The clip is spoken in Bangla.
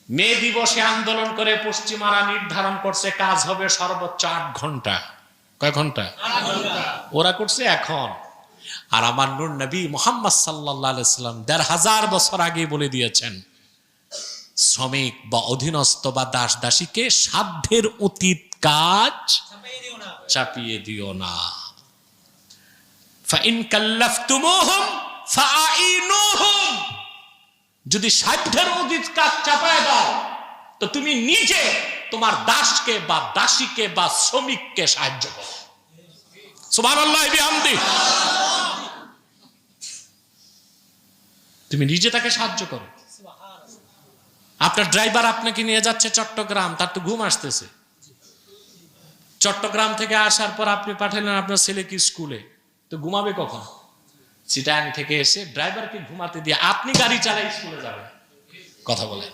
মে দিবসে আন্দোলন করে পশ্চিমারা নির্ধারণ করছে কাজ হবে সর্বোচ্চ 8 ঘন্টা। কয় ঘন্টা? ওরা করছে এখন। আর আমার নূর নবী মুহাম্মদ সাল্লাল্লাহু আলাইহি সাল্লাম 1500 বছর আগে বলে দিয়েছেন, শ্রমিক বা অধীনস্থ বা দাস দাসীকে সাধ্যের অতীত কাজ চাপিয়ে দিও না। ফাইন কাল্লাফতুমুহুম ফাআইনুহুম, যদি সাধ্যের অতীত কাজ চাপায় দাও তো তুমি নিজে তোমার দাসকে বা দাসীকে বা শ্রমিককে সাহায্য করো। সুবহানাল্লাহ বিহামদি। তুমি নিজে তাকে সাহায্য করো। আপনার ড্রাইভার আপনাকে নিয়ে যাচ্ছে চট্টগ্রাম, তার তো ঘুম আসতেছে। চট্টগ্রাম থেকে আসার পর আপনি পাঠালেন আপনার ছেলেকে স্কুলে, তো ঘুমাবে কখন? চিটাগাং থেকে এসে ড্রাইভারকে ঘুমাতে দিয়ে আপনি গাড়ি চালাই স্কুলে যাবেন। কথা বলে